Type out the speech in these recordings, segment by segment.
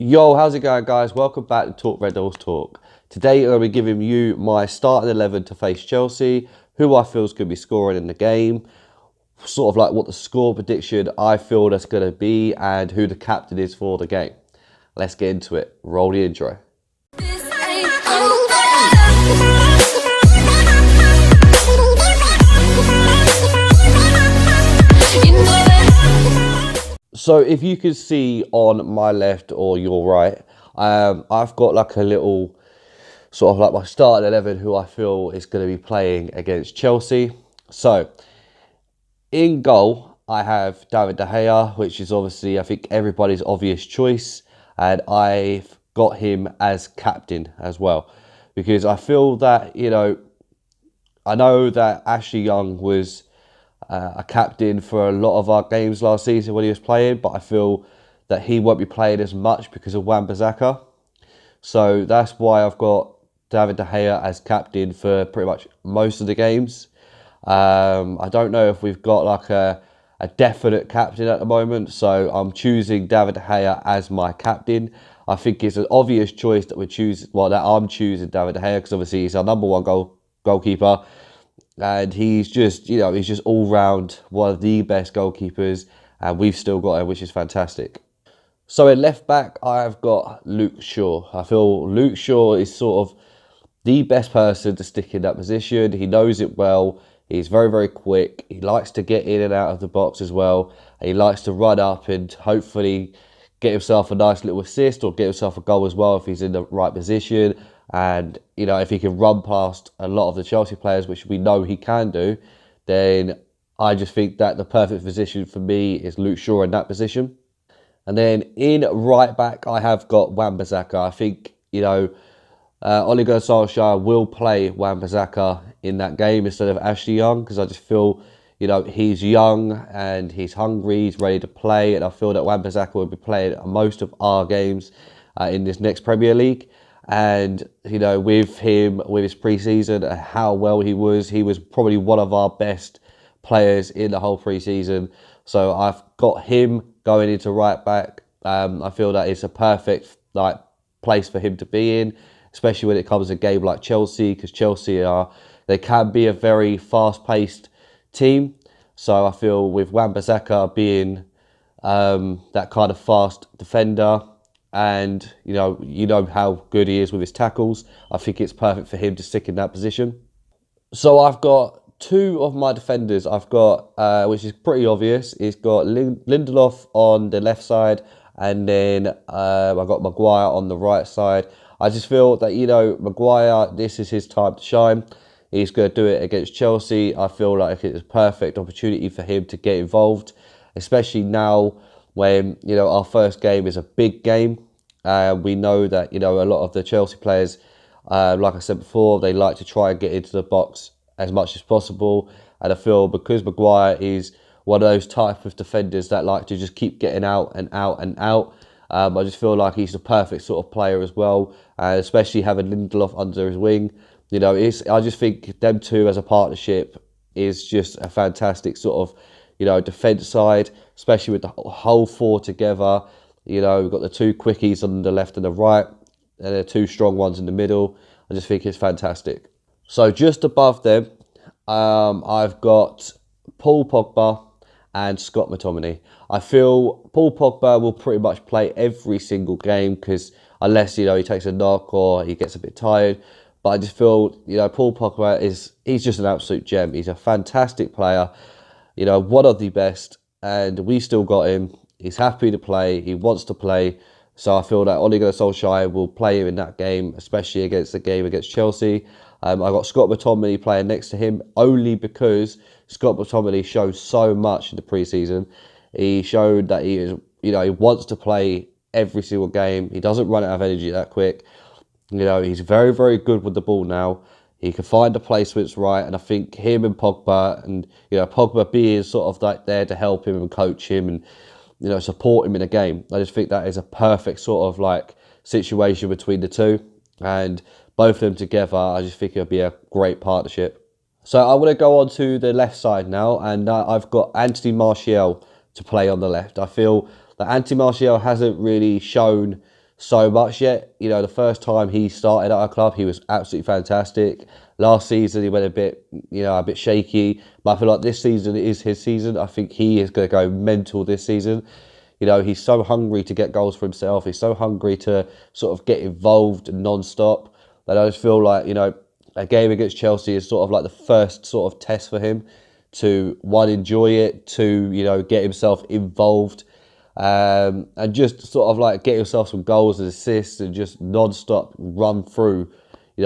Yo, how's it going, guys? Welcome back to Talk Red Devils Talk. Today, I'm going to be giving you my starting 11 to face Chelsea, who I feel is going to be scoring in the game, sort of like what the score prediction I feel that's going to be, and who the captain is for the game. Let's get into it. Roll the intro. So if you can see on my left or your right, I've got like a little sort of like my starting 11 who I feel is going to be playing against Chelsea. So in goal, I have David De Gea, which is obviously, I think, everybody's obvious choice. And I've got him as captain as well. Because I feel that, I know that Ashley Young was a captain for a lot of our games last season when he was playing, but I feel that he won't be playing as much because of Wan-Bissaka. So that's why I've got David De Gea as captain for pretty much most of the games. I don't know if we've got like a definite captain at the moment, so I'm choosing David De Gea as my captain. I think it's an obvious choice that I'm choosing David De Gea because obviously he's our number one goalkeeper. And he's just, he's just all round one of the best goalkeepers, and we've still got him, which is fantastic. So in left back, I've got Luke Shaw. I feel Luke Shaw is sort of the best person to stick in that position. He knows it well. He's very, very quick. He likes to get in and out of the box as well. And he likes to run up and hopefully get himself a nice little assist or get himself a goal as well if he's in the right position. And, if he can run past a lot of the Chelsea players, which we know he can do, then I just think that the perfect position for me is Luke Shaw in that position. And then in right back, I have got Wan-Bissaka. I think, Ole Gunnar Solskjaer will play Wan-Bissaka in that game instead of Ashley Young because I just feel, he's young and he's hungry, he's ready to play. And I feel that Wan-Bissaka will be playing most of our games in this next Premier League. And, with him, with his pre-season, and how well he was probably one of our best players in the whole pre-season. So I've got him going into right back. I feel that it's a perfect place for him to be in, especially when it comes to a game like Chelsea, because Chelsea they can be a very fast-paced team. So I feel with Wan-Bissaka being that kind of fast defender, and you know how good he is with his tackles, I think it's perfect for him to stick in that position. So I've got two of my defenders. I've got, which is pretty obvious, he's got Lindelof on the left side, and then I've got Maguire on the right side. I just feel that, Maguire, this is his time to shine. He's going to do it against Chelsea. I feel like it's a perfect opportunity for him to get involved, especially now when, our first game is a big game. We know that, a lot of the Chelsea players, like I said before, they like to try and get into the box as much as possible. And I feel because Maguire is one of those type of defenders that like to just keep getting out and out and out, I just feel like he's the perfect sort of player as well, especially having Lindelof under his wing. I just think them two as a partnership is just a fantastic sort of, defence side, especially with the whole four together. We've got the two quickies on the left and the right, and the two strong ones in the middle. I just think it's fantastic. So just above them, I've got Paul Pogba and Scott McTominay. I feel Paul Pogba will pretty much play every single game because unless, he takes a knock or he gets a bit tired. But I just feel, Paul Pogba he's just an absolute gem. He's a fantastic player, one of the best, and we still got him. He's happy to play. He wants to play. So I feel that Ole Gunnar Solskjaer will play him in that game, especially against the game against Chelsea. I got Scott McTominay playing next to him only because Scott McTominay showed so much in the pre-season. He showed that he is, he wants to play every single game. He doesn't run out of energy that quick. He's very, very good with the ball now. He can find the placements right, and I think him and Pogba, and Pogba being sort of like there to help him and coach him and support him in a game. I just think that is a perfect sort of like situation between the two, and both of them together, I just think it'll be a great partnership. So I want to go on to the left side now, and I've got Anthony Martial to play on the left. I feel that Anthony Martial hasn't really shown so much yet. You know, the first time he started at our club, he was absolutely fantastic. Last season, he went a bit, a bit shaky. But I feel like this season is his season. I think he is going to go mental this season. You know, he's so hungry to get goals for himself. He's so hungry to sort of get involved non-stop. That I just feel like, a game against Chelsea is sort of like the first sort of test for him to, one, enjoy it, two, get himself involved, and just sort of like get himself some goals and assists and just non-stop run through,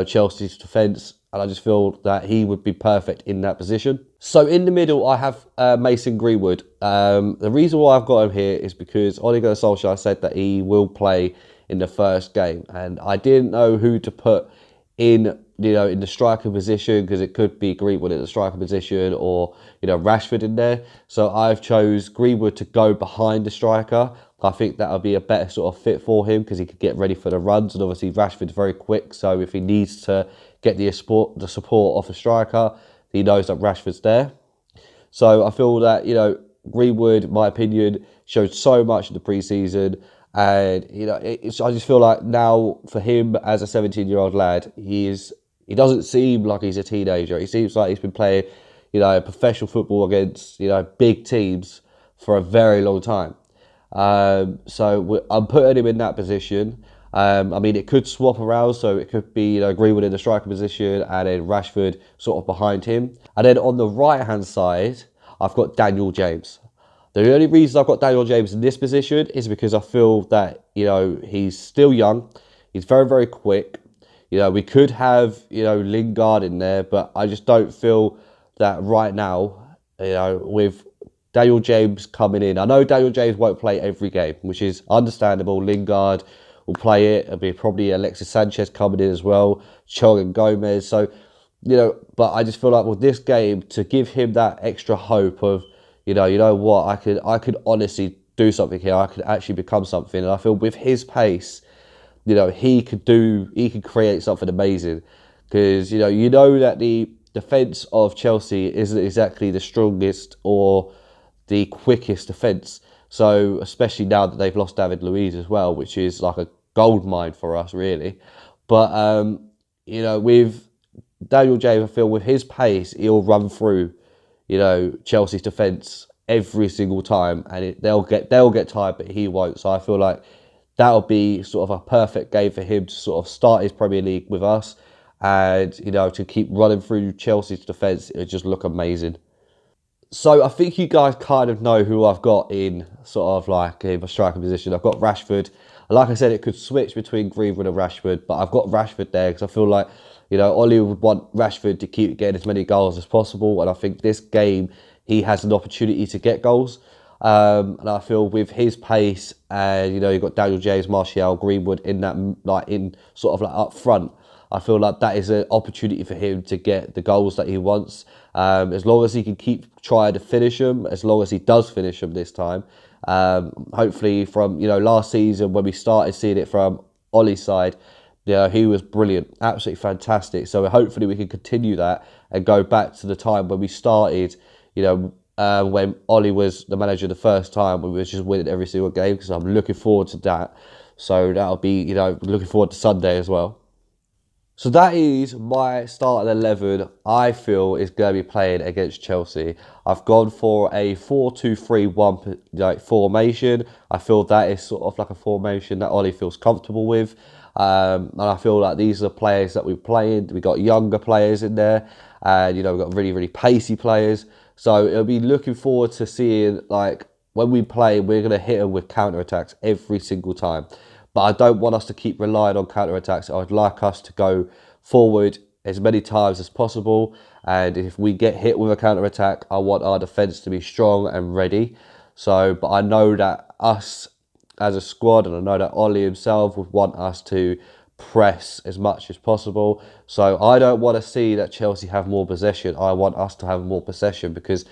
Chelsea's defence. And I just feel that he would be perfect in that position. So in the middle, I have Mason Greenwood. The reason why I've got him here is because Ole Gunnar Solskjaer said that he will play in the first game. And I didn't know who to put in, in the striker position, because it could be Greenwood in the striker position or, Rashford in there. So I've chose Greenwood to go behind the striker. I think that would be a better sort of fit for him because he could get ready for the runs. And obviously Rashford's very quick. So if he needs to get the support of a striker, he knows that Rashford's there. So I feel that, Greenwood, in my opinion, showed so much in the pre-season. And, I just feel like now for him as a 17-year-old lad, he doesn't seem like he's a teenager. He seems like he's been playing, professional football against, big teams for a very long time. So I'm putting him in that position. I mean, it could swap around, so it could be, Greenwood in the striker position and then Rashford sort of behind him. And then on the right-hand side, I've got Daniel James. The only reason I've got Daniel James in this position is because I feel that, he's still young. He's very, very quick. We could have, Lingard in there, but I just don't feel that right now, with Daniel James coming in. I know Daniel James won't play every game, which is understandable. Lingard will play it. It'll be probably Alexis Sanchez coming in as well, Chong and Gomez. So, but I just feel like with this game, to give him that extra hope of, you know what, I could honestly do something here. I could actually become something. And I feel with his pace, he could create something amazing. Because, you know that the defence of Chelsea isn't exactly the strongest or the quickest defence. So, especially now that they've lost David Luiz as well, which is like a gold mine for us, really. But, with Daniel James, I feel with his pace, he'll run through, Chelsea's defence every single time. And they'll get tired, but he won't. So, I feel like that'll be sort of a perfect game for him to sort of start his Premier League with us. And, to keep running through Chelsea's defence, it would just look amazing. So I think you guys kind of know who I've got in sort of like in my striker position. I've got Rashford. Like I said, it could switch between Greenwood and Rashford, but I've got Rashford there because I feel like, Ollie would want Rashford to keep getting as many goals as possible. And I think this game, he has an opportunity to get goals. And I feel with his pace and, you've got Daniel James, Martial, Greenwood in that, like in sort of like up front. I feel like that is an opportunity for him to get the goals that he wants. As long as he can keep trying to finish them, as long as he does finish them this time. Hopefully from, last season when we started seeing it from Ollie's side, he was brilliant, absolutely fantastic. So hopefully we can continue that and go back to the time when we started, when Ollie was the manager the first time, we were just winning every single game, because I'm looking forward to that. So that'll be, looking forward to Sunday as well. So that is my starting 11 I feel is going to be playing against Chelsea. I've gone for a 4-2-3-1 formation. I feel that is sort of like a formation that Ollie feels comfortable with. And I feel like these are the players that we're playing. We've got younger players in there. And, we've got really, really pacey players. So it'll be looking forward to seeing, like, when we play, we're going to hit them with counter-attacks every single time. But I don't want us to keep relying on counter-attacks. I'd like us to go forward as many times as possible. And if we get hit with a counter-attack, I want our defence to be strong and ready. So, but I know that us as a squad, and I know that Ollie himself would want us to press as much as possible. So I don't want to see that Chelsea have more possession. I want us to have more possession, because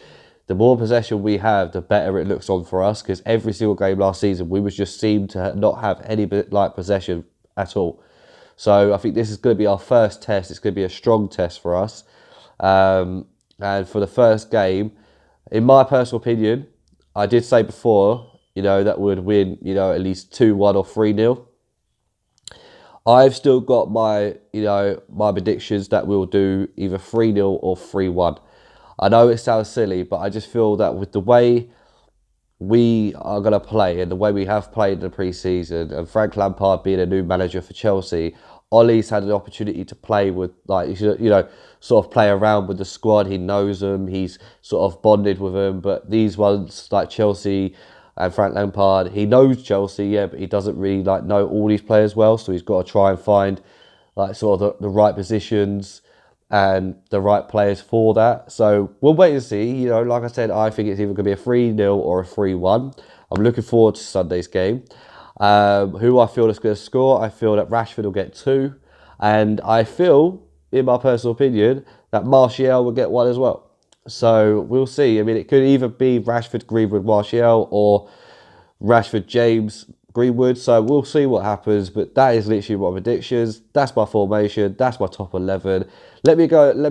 the more possession we have, the better it looks on for us. Because every single game last season, we just seemed to not have any like possession at all. So I think this is going to be our first test. It's going to be a strong test for us. And for the first game, in my personal opinion, I did say before, that would win, at least 2-1 or 3-0. I've still got my, my predictions that we'll do either 3-0 or 3-1. I know it sounds silly, but I just feel that with the way we are going to play and the way we have played in the pre-season, and Frank Lampard being a new manager for Chelsea, Ollie's had an opportunity to play with, like, sort of play around with the squad. He knows them, he's sort of bonded with them. But these ones, like Chelsea and Frank Lampard, he knows Chelsea, yeah, but he doesn't really like know all these players well. So he's got to try and find like sort of the right positions and the right players for that. So we'll wait and see. Like I said, I think it's either going to be a 3-0 or a 3-1. I'm looking forward to Sunday's game. Who I feel is going to score, I feel that Rashford will get 2. And I feel, in my personal opinion, that Martial will get 1 as well. So we'll see. I mean, it could either be Rashford, Greenwood, Martial, or Rashford, James, Greenwood. So we'll see what happens. But that is literally my predictions. That's my formation. That's my top 11. Let me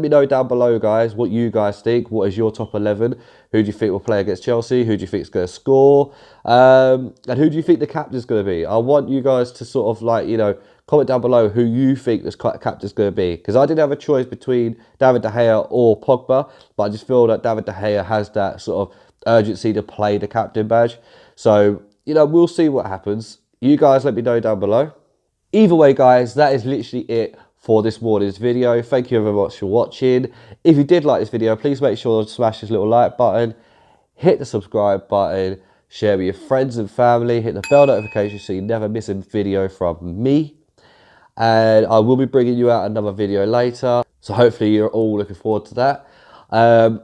know down below, guys, what you guys think. What is your top 11? Who do you think will play against Chelsea? Who do you think is going to score? And who do you think the captain's going to be? I want you guys to sort of like, comment down below who you think this captain's going to be. Because I didn't have a choice between David De Gea or Pogba, but I just feel that David De Gea has that sort of urgency to play the captain badge. So, we'll see what happens. You guys let me know down below. Either way, guys, that is literally it for this morning's video. Thank you very much for watching. If you did like this video, please make sure to smash this little like button, hit the subscribe button, share with your friends and family, hit the bell notification so you never miss a video from me. And I will be bringing you out another video later, so hopefully you're all looking forward to that.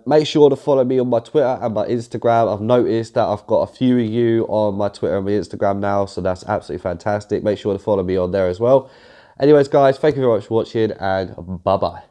Make sure to follow me on my Twitter and my Instagram. I've noticed that I've got a few of you on my Twitter and my Instagram now, so that's absolutely fantastic. Make sure to follow me on there as well. Anyways, guys, thank you very much for watching, and bye-bye.